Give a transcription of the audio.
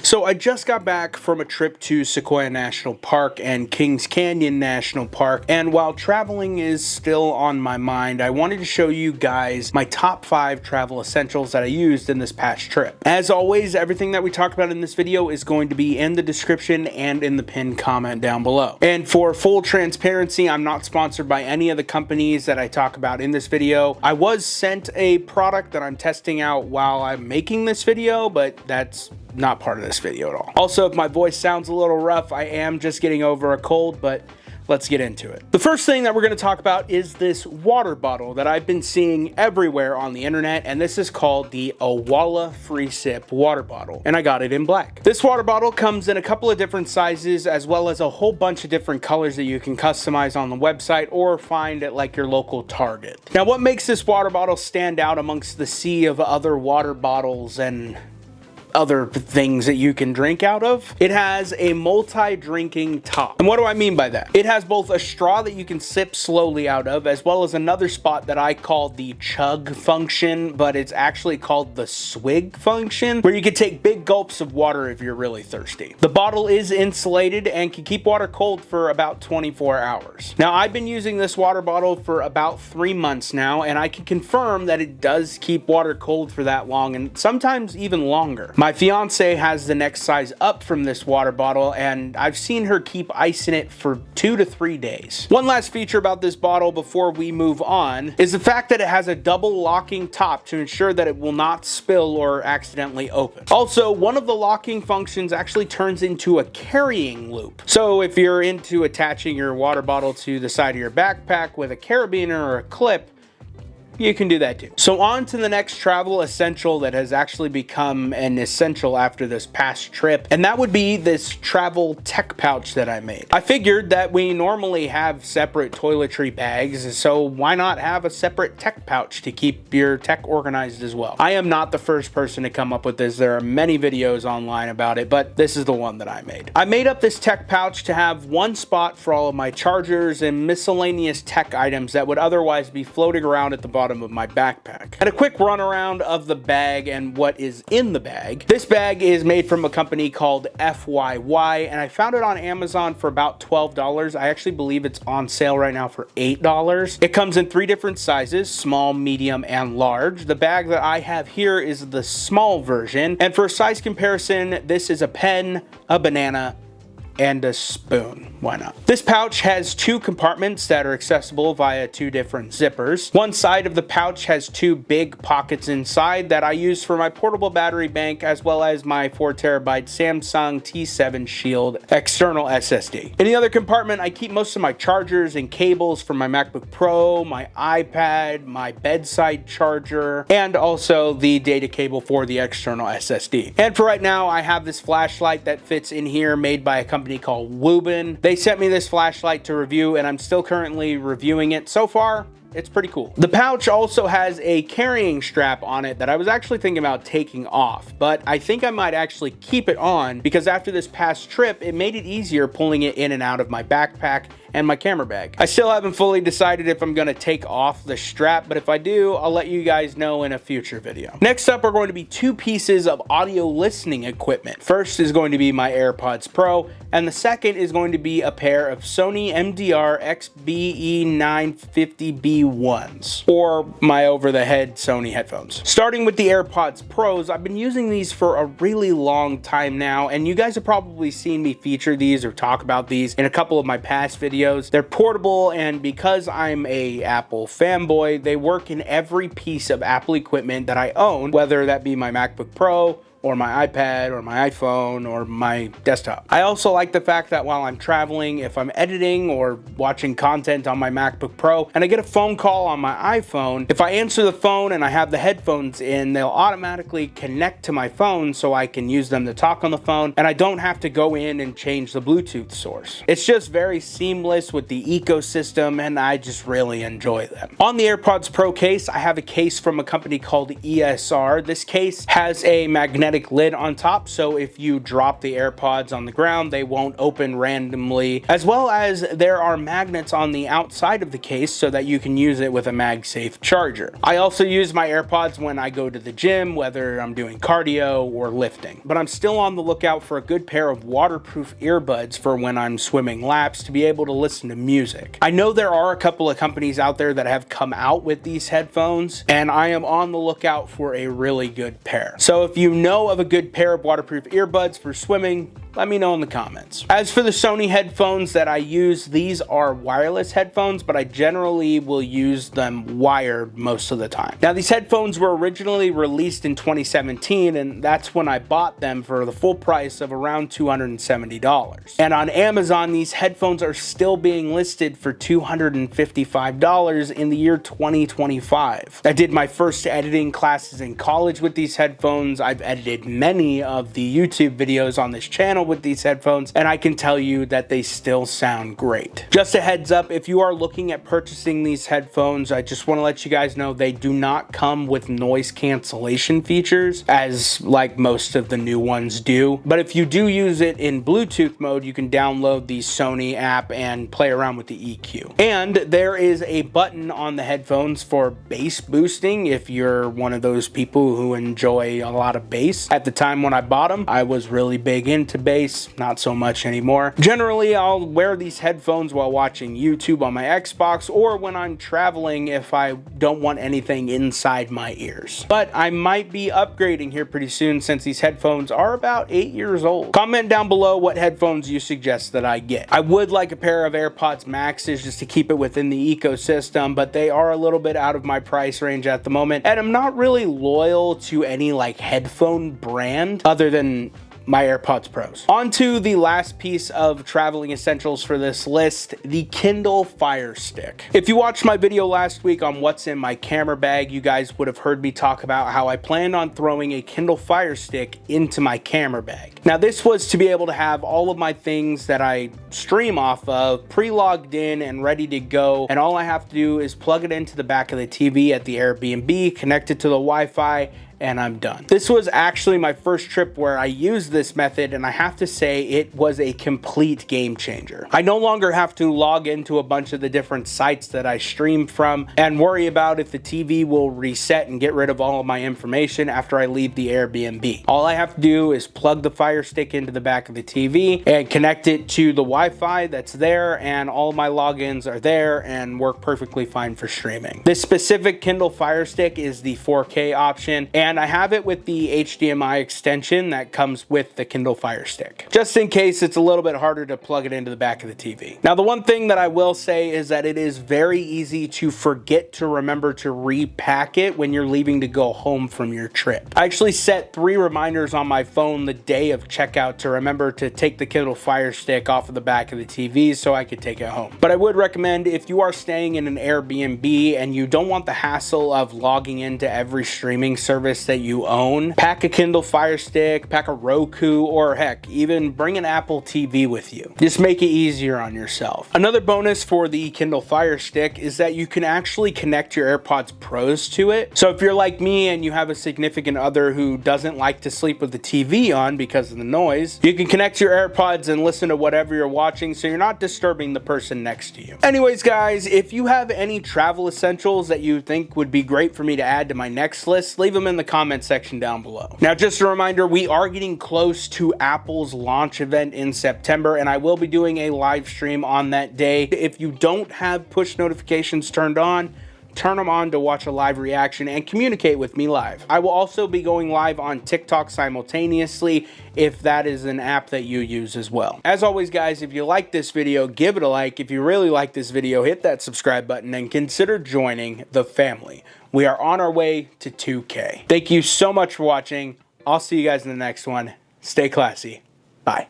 So I just got back from a trip to Sequoia National Park and Kings Canyon National Park, and while traveling is still on my mind, I wanted to show you guys my top 5 travel essentials that I used in this past trip. As always, everything that we talk about in this video is going to be in the description and in the pinned comment down below. And for full transparency, I'm not sponsored by any of the companies that I talk about in this video. I was sent a product that I'm testing out while I'm making this video, but that's not part of this video at all. Also, if my voice sounds a little rough, I am just getting over a cold, but let's get into it. The first thing that we're going to talk about is this water bottle that I've been seeing everywhere on the internet, and this is called the Owala Free Sip water bottle, and I got it in black. This water bottle comes in a couple of different sizes, as well as a whole bunch of different colors that you can customize on the website or find at like your local Target. Now, what makes this water bottle stand out amongst the sea of other water bottles and other things that you can drink out of? It has a multi-drinking top. And what do I mean by that? It has both a straw that you can sip slowly out of, as well as another spot that I call the chug function, but it's actually called the swig function, where you can take big gulps of water if you're really thirsty. The bottle is insulated and can keep water cold for about 24 hours. Now, I've been using this water bottle for about 3 months now, and I can confirm that it does keep water cold for that long, and sometimes even longer. My fiance has the next size up from this water bottle, and I've seen her keep ice in it for 2 to 3 days. One last feature about this bottle before we move on is the fact that it has a double locking top to ensure that it will not spill or accidentally open. Also, one of the locking functions actually turns into a carrying loop. So if you're into attaching your water bottle to the side of your backpack with a carabiner or a clip, you can do that too. So on to the next travel essential that has actually become an essential after this past trip, and that would be this travel tech pouch that I made. I figured that we normally have separate toiletry bags, so why not have a separate tech pouch to keep your tech organized as well? I am not the first person to come up with this. There are many videos online about it, but this is the one that I made. I made up this tech pouch to have one spot for all of my chargers and miscellaneous tech items that would otherwise be floating around at the bottom of my backpack. And a quick run around of the bag and what is in the bag. This bag is made from a company called FYY, and I found it on Amazon for about $12. I actually believe it's on sale right now for $8. It comes in 3 different sizes: small, medium, and large. The bag that I have here is the small version, and for a size comparison, this is a pen, a banana, and a spoon. Why not? This pouch has 2 compartments that are accessible via 2 different zippers. One side of the pouch has 2 big pockets inside that I use for my portable battery bank, as well as my 4TB Samsung T7 Shield external SSD. In the other compartment, I keep most of my chargers and cables for my MacBook Pro, my iPad, my bedside charger, and also the data cable for the external SSD. And for right now, I have this flashlight that fits in here, made by a company called Woobin. They sent me this flashlight to review, and I'm still currently reviewing it. So far, it's pretty cool. The pouch also has a carrying strap on it that I was actually thinking about taking off, but I think I might actually keep it on because after this past trip, it made it easier pulling it in and out of my backpack and my camera bag. I still haven't fully decided if I'm going to take off the strap, but if I do, I'll let you guys know in a future video. Next up are going to be 2 pieces of audio listening equipment. First is going to be my AirPods Pro, and the second is going to be a pair of Sony MDR XBE950B1s, or my over-the-head Sony headphones. Starting with the AirPods Pros, I've been using these for a really long time now, and you guys have probably seen me feature these or talk about these in a couple of my past videos. They're portable, and because I'm a Apple fanboy, they work in every piece of Apple equipment that I own, whether that be my MacBook Pro, or my iPad, or my iPhone, or my desktop. I also like the fact that while I'm traveling, if I'm editing or watching content on my MacBook Pro and I get a phone call on my iPhone, if I answer the phone and I have the headphones in, they'll automatically connect to my phone so I can use them to talk on the phone, and I don't have to go in and change the Bluetooth source. It's just very seamless with the ecosystem, and I just really enjoy them. On the AirPods Pro case, I have a case from a company called ESR. This case has a magnetic automatic lid on top, so if you drop the AirPods on the ground, they won't open randomly, as well as there are magnets on the outside of the case so that you can use it with a MagSafe charger. I also use my AirPods when I go to the gym, whether I'm doing cardio or lifting. But I'm still on the lookout for a good pair of waterproof earbuds for when I'm swimming laps to be able to listen to music. I know there are a couple of companies out there that have come out with these headphones, and I am on the lookout for a really good pair. So if you know of a good pair of waterproof earbuds for swimming, let me know in the comments. As for the Sony headphones that I use, these are wireless headphones, but I generally will use them wired most of the time. Now, these headphones were originally released in 2017, and that's when I bought them for the full price of around $270. And on Amazon, these headphones are still being listed for $255 in the year 2025. I did my first editing classes in college with these headphones. I've edited many of the YouTube videos on this channel with these headphones, and I can tell you that they still sound great. Just a heads up, if you are looking at purchasing these headphones, I just want to let you guys know they do not come with noise cancellation features, as like most of the new ones do. But if you do use it in Bluetooth mode, you can download the Sony app and play around with the EQ. And there is a button on the headphones for bass boosting if you're one of those people who enjoy a lot of bass. At the time when I bought them, I was really big into bass. Not so much anymore. Generally, I'll wear these headphones while watching YouTube on my Xbox or when I'm traveling if I don't want anything inside my ears. But I might be upgrading here pretty soon since these headphones are about 8 years old. Comment down below what headphones you suggest that I get. I would like a pair of AirPods Maxes just to keep it within the ecosystem, but they are a little bit out of my price range at the moment, and I'm not really loyal to any like headphone brand other than my AirPods Pros. On to the last piece of traveling essentials for this list, the Kindle Fire Stick. If you watched my video last week on what's in my camera bag, you guys would have heard me talk about how I planned on throwing a Kindle Fire Stick into my camera bag. Now, this was to be able to have all of my things that I stream off of pre-logged in and ready to go, and all I have to do is plug it into the back of the TV at the Airbnb, connect it to the Wi-Fi, and I'm done. This was actually my first trip where I used this method, and I have to say it was a complete game changer. I no longer have to log into a bunch of the different sites that I stream from and worry about if the TV will reset and get rid of all of my information after I leave the Airbnb. All I have to do is plug the Fire Stick into the back of the TV and connect it to the Wi-Fi that's there, and all of my logins are there and work perfectly fine for streaming. This specific Kindle Fire Stick is the 4K option, and I have it with the HDMI extension that comes with the Kindle Fire Stick, just in case it's a little bit harder to plug it into the back of the TV. Now, the one thing that I will say is that it is very easy to forget to remember to repack it when you're leaving to go home from your trip. I actually set 3 reminders on my phone the day of checkout to remember to take the Kindle Fire Stick off of the back of the TV so I could take it home. But I would recommend, if you are staying in an Airbnb and you don't want the hassle of logging into every streaming service that you own, pack a Kindle Fire Stick, pack a Roku, or heck, even bring an Apple TV with you. Just make it easier on yourself. Another bonus for the Kindle Fire Stick is that you can actually connect your AirPods Pros to it. So if you're like me and you have a significant other who doesn't like to sleep with the TV on because of the noise, you can connect your AirPods and listen to whatever you're watching so you're not disturbing the person next to you. Anyways, guys, if you have any travel essentials that you think would be great for me to add to my next list, leave them in the comment section down below. Now, just a reminder, we are getting close to Apple's launch event in September, and I will be doing a live stream on that day. If you don't have push notifications turned on, turn them on to watch a live reaction and communicate with me live. I will also be going live on TikTok simultaneously if that is an app that you use as well. As always, guys, if you like this video, give it a like. If you really like this video, hit that subscribe button and consider joining the family. We are on our way to 2K. Thank you so much for watching. I'll see you guys in the next one. Stay classy. Bye.